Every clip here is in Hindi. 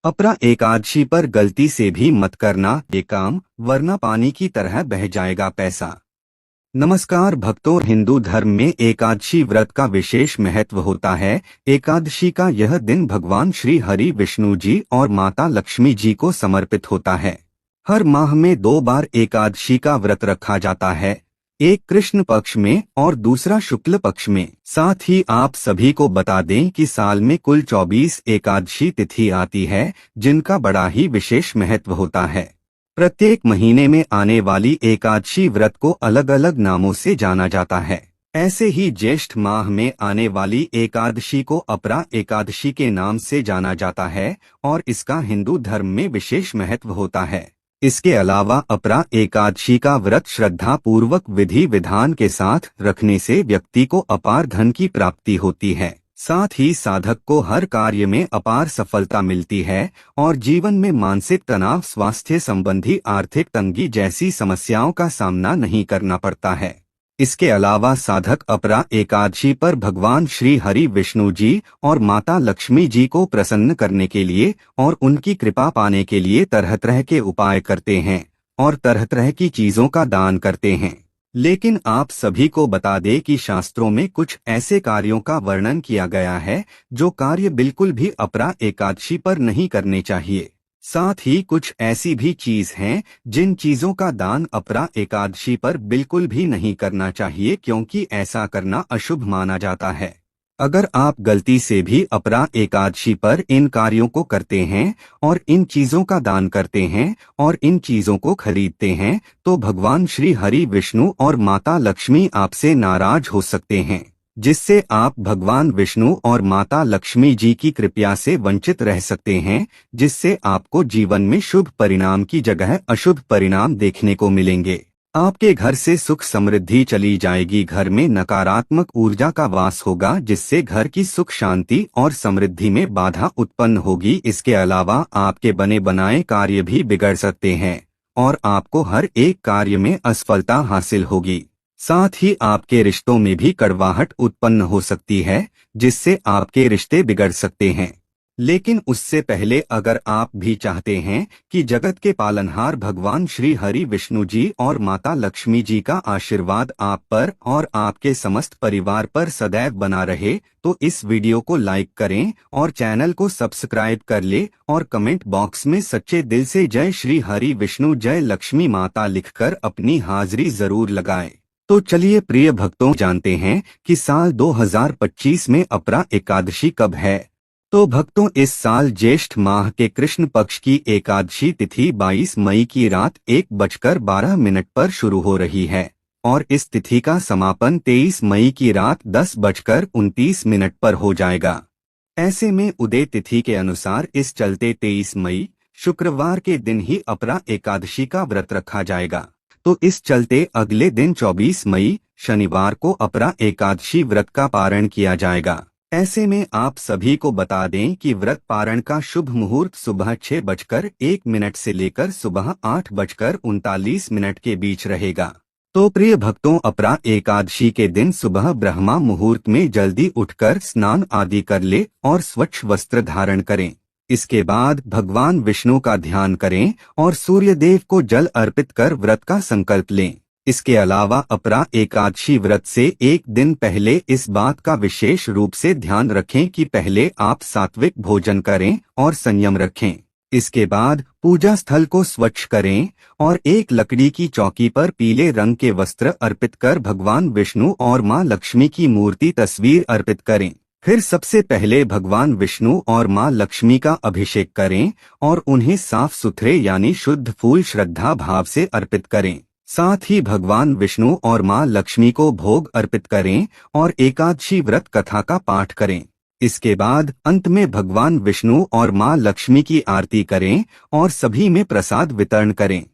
अपरा एकादशी पर गलती से भी मत करना ये काम, वरना पानी की तरह बह जाएगा पैसा। नमस्कार भक्तों, हिंदू धर्म में एकादशी व्रत का विशेष महत्व होता है। एकादशी का यह दिन भगवान श्री हरि विष्णु जी और माता लक्ष्मी जी को समर्पित होता है। हर माह में 2 बार एकादशी का व्रत रखा जाता है, एक कृष्ण पक्ष में और दूसरा शुक्ल पक्ष में। साथ ही आप सभी को बता दें कि साल में कुल 24 एकादशी तिथि आती है, जिनका बड़ा ही विशेष महत्व होता है। प्रत्येक महीने में आने वाली एकादशी व्रत को अलग अलग नामों से जाना जाता है। ऐसे ही ज्येष्ठ माह में आने वाली एकादशी को अपरा एकादशी के नाम से जाना जाता है और इसका हिंदू धर्म में विशेष महत्व होता है। इसके अलावा अपरा एकादशी का व्रत श्रद्धा पूर्वक विधि विधान के साथ रखने से व्यक्ति को अपार धन की प्राप्ति होती है। साथ ही साधक को हर कार्य में अपार सफलता मिलती है और जीवन में मानसिक तनाव, स्वास्थ्य संबंधी आर्थिक तंगी जैसी समस्याओं का सामना नहीं करना पड़ता है। इसके अलावा साधक अपरा एकादशी पर भगवान श्री हरि विष्णु जी और माता लक्ष्मी जी को प्रसन्न करने के लिए और उनकी कृपा पाने के लिए तरह तरह के उपाय करते हैं और तरह तरह की चीजों का दान करते हैं। लेकिन आप सभी को बता दें कि शास्त्रों में कुछ ऐसे कार्यों का वर्णन किया गया है जो कार्य बिल्कुल भी अपरा एकादशी पर नहीं करने चाहिए। साथ ही कुछ ऐसी भी चीज हैं जिन चीजों का दान अपरा एकादशी पर बिल्कुल भी नहीं करना चाहिए, क्योंकि ऐसा करना अशुभ माना जाता है। अगर आप गलती से भी अपरा एकादशी पर इन कार्यों को करते हैं और इन चीजों का दान करते हैं और इन चीजों को खरीदते हैं, तो भगवान श्री हरि विष्णु और माता लक्ष्मी आपसे नाराज हो सकते हैं, जिससे आप भगवान विष्णु और माता लक्ष्मी जी की कृपा से वंचित रह सकते हैं, जिससे आपको जीवन में शुभ परिणाम की जगह अशुभ परिणाम देखने को मिलेंगे। आपके घर से सुख समृद्धि चली जाएगी, घर में नकारात्मक ऊर्जा का वास होगा, जिससे घर की सुख शांति और समृद्धि में बाधा उत्पन्न होगी। इसके अलावा आपके बने बनाए कार्य भी बिगड़ सकते हैं और आपको हर एक कार्य में असफलता हासिल होगी। साथ ही आपके रिश्तों में भी कड़वाहट उत्पन्न हो सकती है, जिससे आपके रिश्ते बिगड़ सकते हैं। लेकिन उससे पहले अगर आप भी चाहते हैं कि जगत के पालनहार भगवान श्री हरि विष्णु जी और माता लक्ष्मी जी का आशीर्वाद आप पर और आपके समस्त परिवार पर सदैव बना रहे, तो इस वीडियो को लाइक करें और चैनल को सब्सक्राइब कर ले और कमेंट बॉक्स में सच्चे दिल से जय श्री हरि विष्णु जय लक्ष्मी माता लिखकर अपनी हाजिरी जरूर लगाएं। तो चलिए प्रिय भक्तों, जानते हैं कि साल 2025 में अपरा एकादशी कब है। तो भक्तों, इस साल ज्येष्ठ माह के कृष्ण पक्ष की एकादशी तिथि 22 मई की रात 1:12 पर शुरू हो रही है और इस तिथि का समापन 23 मई की रात 10:29 पर हो जाएगा। ऐसे में उदय तिथि के अनुसार इस चलते 23 मई शुक्रवार के दिन ही अपरा एकादशी का व्रत रखा जाएगा। तो इस चलते अगले दिन 24 मई शनिवार को अपरा एकादशी व्रत का पारण किया जाएगा। ऐसे में आप सभी को बता दें कि व्रत पारण का शुभ मुहूर्त सुबह 6:01 से लेकर सुबह 8:39 के बीच रहेगा। तो प्रिय भक्तों, अपरा एकादशी के दिन सुबह ब्रह्मा मुहूर्त में जल्दी उठकर स्नान आदि कर ले और स्वच्छ वस्त्र धारण करें। इसके बाद भगवान विष्णु का ध्यान करें और सूर्य देव को जल अर्पित कर व्रत का संकल्प लें। इसके अलावा अपरा एकादशी व्रत से एक दिन पहले इस बात का विशेष रूप से ध्यान रखें कि पहले आप सात्विक भोजन करें और संयम रखें। इसके बाद पूजा स्थल को स्वच्छ करें और एक लकड़ी की चौकी पर पीले रंग के वस्त्र अर्पित कर भगवान विष्णु और मां लक्ष्मी की मूर्ति तस्वीर अर्पित करें। फिर सबसे पहले भगवान विष्णु और मां लक्ष्मी का अभिषेक करें और उन्हें साफ सुथरे यानी शुद्ध फूल श्रद्धा भाव से अर्पित करें। साथ ही भगवान विष्णु और मां लक्ष्मी को भोग अर्पित करें और एकादशी व्रत कथा का पाठ करें। इसके बाद अंत में भगवान विष्णु और मां लक्ष्मी की आरती करें और सभी में प्रसाद वितरण करें।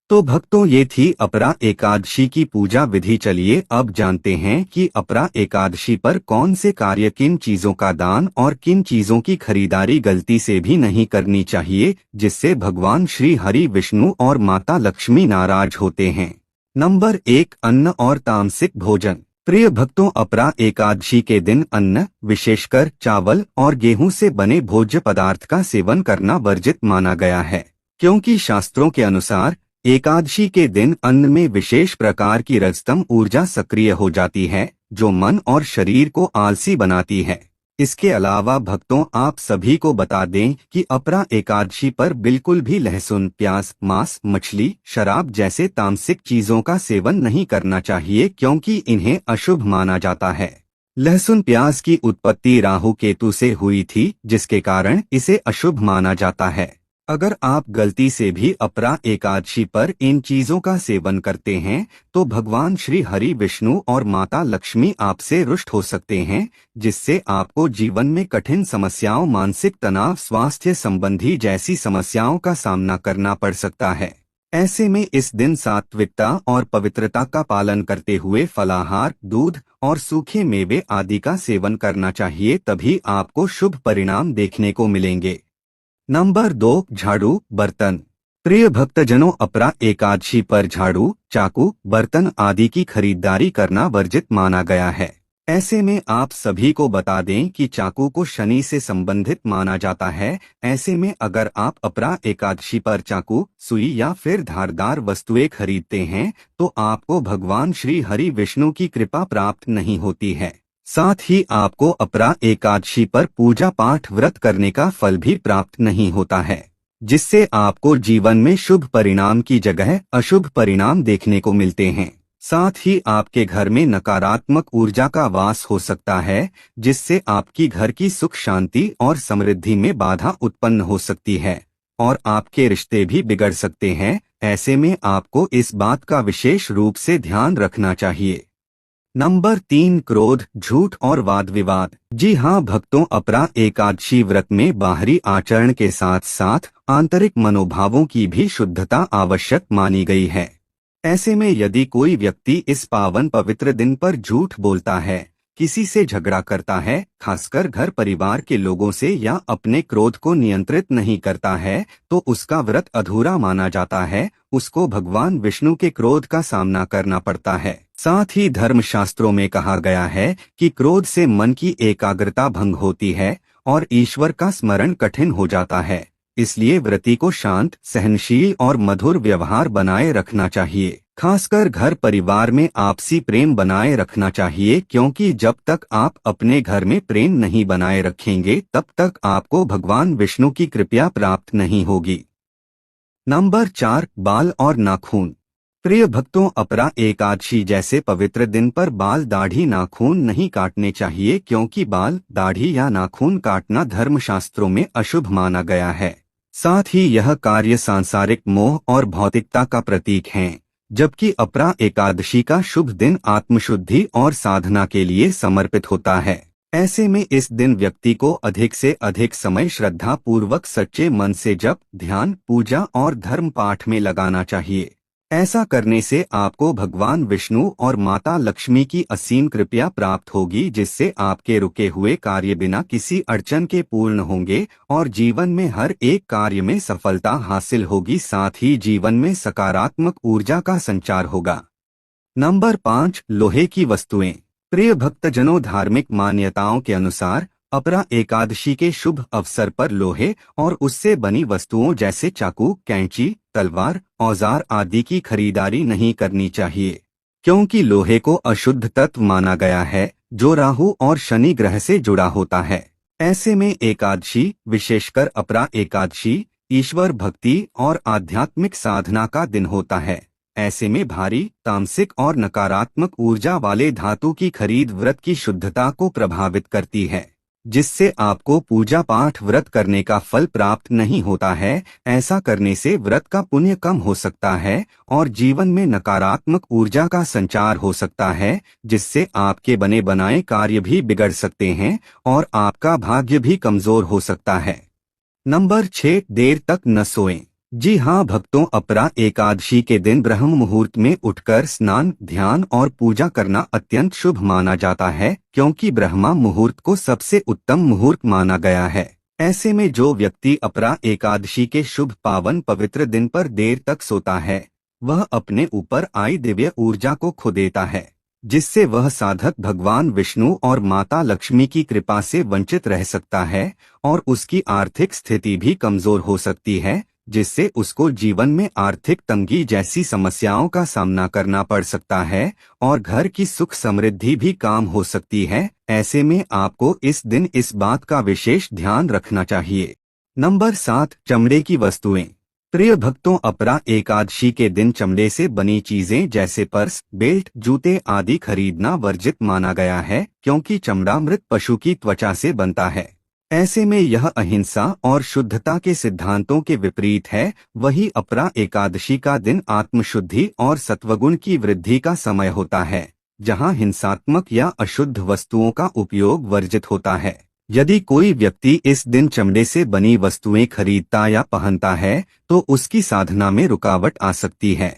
तो भक्तों, ये थी अपरा एकादशी की पूजा विधि। चलिए अब जानते हैं कि अपरा एकादशी पर कौन से कार्य, किन चीजों का दान और किन चीजों की खरीदारी गलती से भी नहीं करनी चाहिए, जिससे भगवान श्री हरि विष्णु और माता लक्ष्मी नाराज होते हैं। नंबर 1, अन्न और तामसिक भोजन। प्रिय भक्तों, अपरा एकादशी के दिन अन्न, विशेषकर चावल और गेहूं से बने भोज्य पदार्थ का सेवन करना वर्जित माना गया है, क्योंकि शास्त्रों के अनुसार एकादशी के दिन अन्न में विशेष प्रकार की रजतम ऊर्जा सक्रिय हो जाती है, जो मन और शरीर को आलसी बनाती है। इसके अलावा भक्तों, आप सभी को बता दें कि अपरा एकादशी पर बिल्कुल भी लहसुन, प्याज, मांस, मछली, शराब जैसे तामसिक चीजों का सेवन नहीं करना चाहिए, क्योंकि इन्हें अशुभ माना जाता है। लहसुन प्याज की उत्पत्ति राहु केतु से हुई थी, जिसके कारण इसे अशुभ माना जाता है। अगर आप गलती से भी अपरा एकादशी पर इन चीजों का सेवन करते हैं तो भगवान श्री हरि विष्णु और माता लक्ष्मी आपसे रुष्ट हो सकते हैं, जिससे आपको जीवन में कठिन समस्याओं, मानसिक तनाव, स्वास्थ्य संबंधी जैसी समस्याओं का सामना करना पड़ सकता है। ऐसे में इस दिन सात्विकता और पवित्रता का पालन करते हुए फलाहार, दूध और सूखे मेवे आदि का सेवन करना चाहिए, तभी आपको शुभ परिणाम देखने को मिलेंगे। नंबर 2, झाड़ू, बर्तन। प्रिय भक्तजनों, अपरा एकादशी पर झाड़ू, चाकू, बर्तन आदि की खरीदारी करना वर्जित माना गया है। ऐसे में आप सभी को बता दें कि चाकू को शनि से संबंधित माना जाता है। ऐसे में अगर आप अपरा एकादशी पर चाकू, सुई या फिर धारदार वस्तुएं खरीदते हैं तो आपको भगवान श्री हरि विष्णु की कृपा प्राप्त नहीं होती है। साथ ही आपको अपरा एकादशी पर पूजा पाठ, व्रत करने का फल भी प्राप्त नहीं होता है, जिससे आपको जीवन में शुभ परिणाम की जगह अशुभ परिणाम देखने को मिलते हैं। साथ ही आपके घर में नकारात्मक ऊर्जा का वास हो सकता है, जिससे आपकी घर की सुख शांति और समृद्धि में बाधा उत्पन्न हो सकती है और आपके रिश्ते भी बिगड़ सकते हैं। ऐसे में आपको इस बात का विशेष रूप से ध्यान रखना चाहिए। नंबर 3, क्रोध, झूठ और वाद विवाद। जी हाँ भक्तों, अपरा एकादशी व्रत में बाहरी आचरण के साथ साथ आंतरिक मनोभावों की भी शुद्धता आवश्यक मानी गई है। ऐसे में यदि कोई व्यक्ति इस पावन पवित्र दिन पर झूठ बोलता है, किसी से झगड़ा करता है, खासकर घर परिवार के लोगों से, या अपने क्रोध को नियंत्रित नहीं करता है, तो उसका व्रत अधूरा माना जाता है। उसको भगवान विष्णु के क्रोध का सामना करना पड़ता है। साथ ही धर्मशास्त्रों में कहा गया है कि क्रोध से मन की एकाग्रता भंग होती है और ईश्वर का स्मरण कठिन हो जाता है। इसलिए व्रती को शांत, सहनशील और मधुर व्यवहार बनाए रखना चाहिए। खासकर घर परिवार में आपसी प्रेम बनाए रखना चाहिए, क्योंकि जब तक आप अपने घर में प्रेम नहीं बनाए रखेंगे तब तक आपको भगवान विष्णु की कृपा प्राप्त नहीं होगी। नंबर 4, बाल और नाखून। प्रिय भक्तों, अपरा एकादशी जैसे पवित्र दिन पर बाल, दाढ़ी, नाखून नहीं काटने चाहिए, क्योंकि बाल, दाढ़ी या नाखून काटना धर्मशास्त्रों में अशुभ माना गया है। साथ ही यह कार्य सांसारिक मोह और भौतिकता का प्रतीक है, जबकि अपरा एकादशी का शुभ दिन आत्मशुद्धि और साधना के लिए समर्पित होता है। ऐसे में इस दिन व्यक्ति को अधिक से अधिक समय श्रद्धा पूर्वक सच्चे मन से जप, ध्यान, पूजा और धर्म पाठ में लगाना चाहिए। ऐसा करने से आपको भगवान विष्णु और माता लक्ष्मी की असीम कृपा प्राप्त होगी, जिससे आपके रुके हुए कार्य बिना किसी अड़चन के पूर्ण होंगे और जीवन में हर एक कार्य में सफलता हासिल होगी। साथ ही जीवन में सकारात्मक ऊर्जा का संचार होगा। नंबर 5, लोहे की वस्तुएं। प्रिय भक्तजनों, धार्मिक मान्यताओं के अनुसार अपरा एकादशी के शुभ अवसर पर लोहे और उससे बनी वस्तुओं जैसे चाकू, कैंची, तलवार, औजार आदि की खरीदारी नहीं करनी चाहिए, क्योंकि लोहे को अशुद्ध तत्व माना गया है, जो राहु और शनि ग्रह से जुड़ा होता है। ऐसे में एकादशी, विशेषकर अपरा एकादशी, ईश्वर भक्ति और आध्यात्मिक साधना का दिन होता है। ऐसे में भारी, तामसिक और नकारात्मक ऊर्जा वाले धातु की खरीद व्रत की शुद्धता को प्रभावित करती है, जिससे आपको पूजा पाठ, व्रत करने का फल प्राप्त नहीं होता है। ऐसा करने से व्रत का पुण्य कम हो सकता है और जीवन में नकारात्मक ऊर्जा का संचार हो सकता है, जिससे आपके बने बनाए कार्य भी बिगड़ सकते हैं और आपका भाग्य भी कमजोर हो सकता है। नंबर 6, देर तक न सोएं। जी हाँ भक्तों, अपरा एकादशी के दिन ब्रह्म मुहूर्त में उठकर स्नान, ध्यान और पूजा करना अत्यंत शुभ माना जाता है, क्योंकि ब्रह्मा मुहूर्त को सबसे उत्तम मुहूर्त माना गया है। ऐसे में जो व्यक्ति अपरा एकादशी के शुभ पावन पवित्र दिन पर देर तक सोता है, वह अपने ऊपर आई दिव्य ऊर्जा को खो देता है, जिससे वह साधक भगवान विष्णु और माता लक्ष्मी की कृपा से वंचित रह सकता है और उसकी आर्थिक स्थिति भी कमजोर हो सकती है, जिससे उसको जीवन में आर्थिक तंगी जैसी समस्याओं का सामना करना पड़ सकता है और घर की सुख समृद्धि भी कम हो सकती है। ऐसे में आपको इस दिन इस बात का विशेष ध्यान रखना चाहिए। नंबर 7, चमड़े की वस्तुएं। प्रिय भक्तों, अपरा एकादशी के दिन चमड़े से बनी चीजें जैसे पर्स, बेल्ट, जूते आदि खरीदना वर्जित माना गया है, क्योंकि चमड़ा मृत पशु की त्वचा से बनता है। ऐसे में यह अहिंसा और शुद्धता के सिद्धांतों के विपरीत है। वही अपरा एकादशी का दिन आत्मशुद्धि और सत्वगुण की वृद्धि का समय होता है, जहां हिंसात्मक या अशुद्ध वस्तुओं का उपयोग वर्जित होता है। यदि कोई व्यक्ति इस दिन चमड़े से बनी वस्तुएं खरीदता या पहनता है तो उसकी साधना में रुकावट आ सकती है।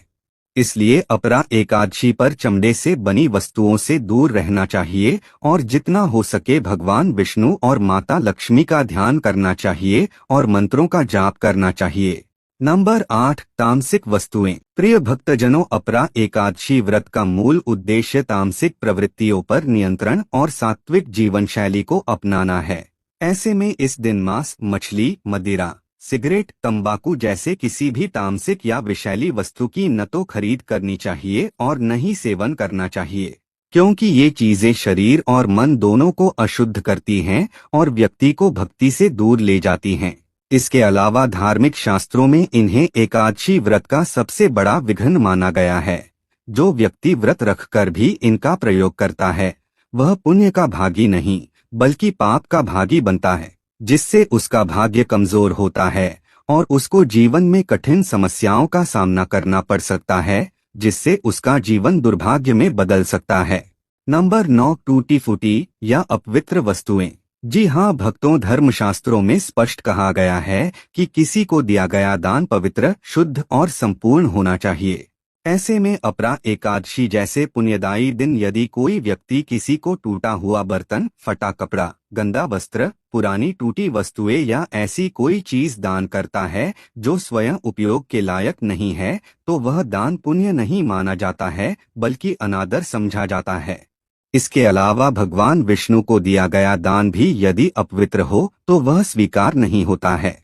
इसलिए अपरा एकादशी पर चमड़े से बनी वस्तुओं से दूर रहना चाहिए और जितना हो सके भगवान विष्णु और माता लक्ष्मी का ध्यान करना चाहिए और मंत्रों का जाप करना चाहिए। नंबर 8, तामसिक वस्तुएं। प्रिय भक्तजनों, अपरा एकादशी व्रत का मूल उद्देश्य तामसिक प्रवृत्तियों पर नियंत्रण और सात्विक जीवन शैली को अपनाना है। ऐसे में इस दिन मांस, मछली, मदिरा, सिगरेट, तंबाकू जैसे किसी भी तामसिक या विषैली वस्तु की न तो खरीद करनी चाहिए और न ही सेवन करना चाहिए, क्योंकि ये चीजें शरीर और मन दोनों को अशुद्ध करती हैं और व्यक्ति को भक्ति से दूर ले जाती हैं। इसके अलावा धार्मिक शास्त्रों में इन्हें एकादशी व्रत का सबसे बड़ा विघ्न माना गया है। जो व्यक्ति व्रत रखकर भी इनका प्रयोग करता है वह पुण्य का भागी नहीं बल्कि पाप का भागी बनता है, जिससे उसका भाग्य कमजोर होता है और उसको जीवन में कठिन समस्याओं का सामना करना पड़ सकता है, जिससे उसका जीवन दुर्भाग्य में बदल सकता है। नंबर 9, टूटी फूटी या अपवित्र वस्तुएं। जी हाँ भक्तों, धर्मशास्त्रों में स्पष्ट कहा गया है कि किसी को दिया गया दान पवित्र, शुद्ध और संपूर्ण होना चाहिए। ऐसे में अपरा एकादशी जैसे पुण्यदायी दिन यदि कोई व्यक्ति किसी को टूटा हुआ बर्तन, फटा कपड़ा, गंदा वस्त्र, पुरानी टूटी वस्तुएं या ऐसी कोई चीज दान करता है जो स्वयं उपयोग के लायक नहीं है, तो वह दान पुण्य नहीं माना जाता है बल्कि अनादर समझा जाता है। इसके अलावा भगवान विष्णु को दिया गया दान भी यदि अपवित्र हो तो वह स्वीकार नहीं होता है,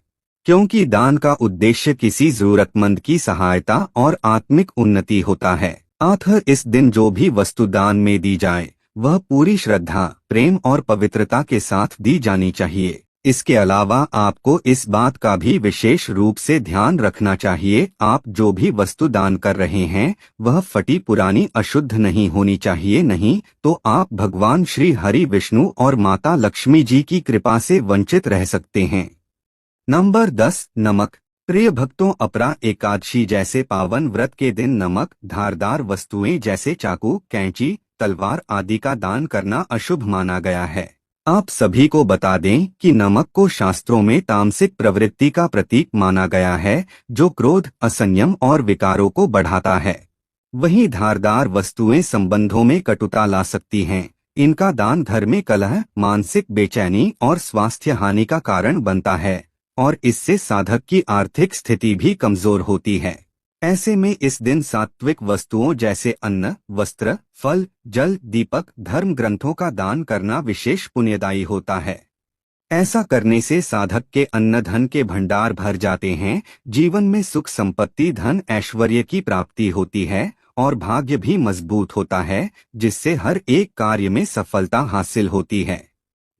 क्योंकि दान का उद्देश्य किसी जरूरतमंद की सहायता और आत्मिक उन्नति होता है। अतः इस दिन जो भी वस्तु दान में दी जाए वह पूरी श्रद्धा, प्रेम और पवित्रता के साथ दी जानी चाहिए। इसके अलावा आपको इस बात का भी विशेष रूप से ध्यान रखना चाहिए, आप जो भी वस्तु दान कर रहे हैं वह फटी पुरानी अशुद्ध नहीं होनी चाहिए, नहीं तो आप भगवान श्री हरि विष्णु और माता लक्ष्मी जी की कृपा से वंचित रह सकते हैं। नंबर 10, नमक। प्रिय भक्तों, अपरा एकादशी जैसे पावन व्रत के दिन नमक, धारदार वस्तुएं जैसे चाकू, कैंची, तलवार आदि का दान करना अशुभ माना गया है। आप सभी को बता दें कि नमक को शास्त्रों में तामसिक प्रवृत्ति का प्रतीक माना गया है, जो क्रोध, असंयम और विकारों को बढ़ाता है। वहीं धारदार वस्तुएं संबंधों में कटुता ला सकती हैं। इनका दान घर में कलह, मानसिक बेचैनी और स्वास्थ्य हानि का कारण बनता है और इससे साधक की आर्थिक स्थिति भी कमजोर होती है। ऐसे में इस दिन सात्विक वस्तुओं जैसे अन्न, वस्त्र, फल, जल, दीपक, धर्म ग्रंथों का दान करना विशेष पुण्यदायी होता है। ऐसा करने से साधक के अन्न धन के भंडार भर जाते हैं, जीवन में सुख संपत्ति, धन, ऐश्वर्य की प्राप्ति होती है और भाग्य भी मजबूत होता है, जिससे हर एक कार्य में सफलता हासिल होती है।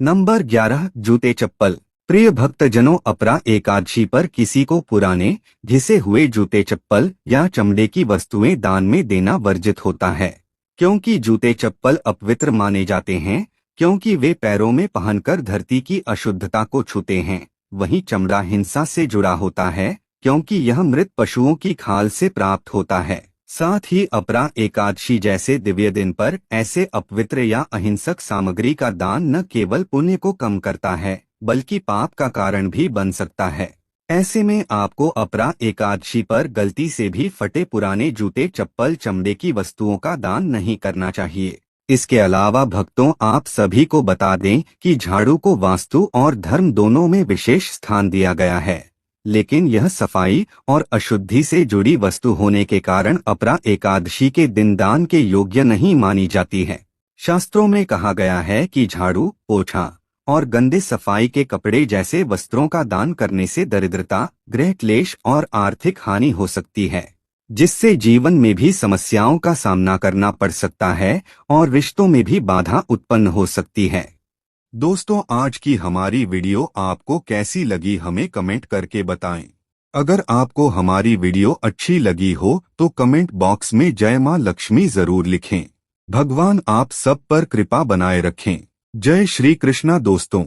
नंबर 11, जूते चप्पल। प्रिय भक्तजनों, अपरा एकादशी पर किसी को पुराने घिसे हुए जूते चप्पल या चमड़े की वस्तुएं दान में देना वर्जित होता है, क्योंकि जूते चप्पल अपवित्र माने जाते हैं, क्योंकि वे पैरों में पहनकर धरती की अशुद्धता को छूते हैं। वहीं चमड़ा हिंसा से जुड़ा होता है, क्योंकि यह मृत पशुओं की खाल से प्राप्त होता है। साथ ही अपरा एकादशी जैसे दिव्य दिन पर ऐसे अपवित्र या अहिंसक सामग्री का दान न केवल पुण्य को कम करता है बल्कि पाप का कारण भी बन सकता है। ऐसे में आपको अपरा एकादशी पर गलती से भी फटे पुराने जूते, चप्पल, चमड़े की वस्तुओं का दान नहीं करना चाहिए। इसके अलावा भक्तों, आप सभी को बता दें कि झाड़ू को वास्तु और धर्म दोनों में विशेष स्थान दिया गया है। लेकिन यह सफाई और अशुद्धि से जुड़ी वस्तु होने के कारण अपरा एकादशी के दिन दान के योग्य नहीं मानी जाती है। शास्त्रों में कहा गया है कि झाड़ू, पोछा और गंदे सफाई के कपड़े जैसे वस्त्रों का दान करने से दरिद्रता, गृह क्लेश और आर्थिक हानि हो सकती है, जिससे जीवन में भी समस्याओं का सामना करना पड़ सकता है और रिश्तों में भी बाधा उत्पन्न हो सकती है। दोस्तों, आज की हमारी वीडियो आपको कैसी लगी हमें कमेंट करके बताएं। अगर आपको हमारी वीडियो अच्छी लगी हो तो कमेंट बॉक्स में जय मां लक्ष्मी जरूर लिखें। भगवान आप सब पर कृपा बनाए रखें। जय श्री कृष्णा दोस्तों।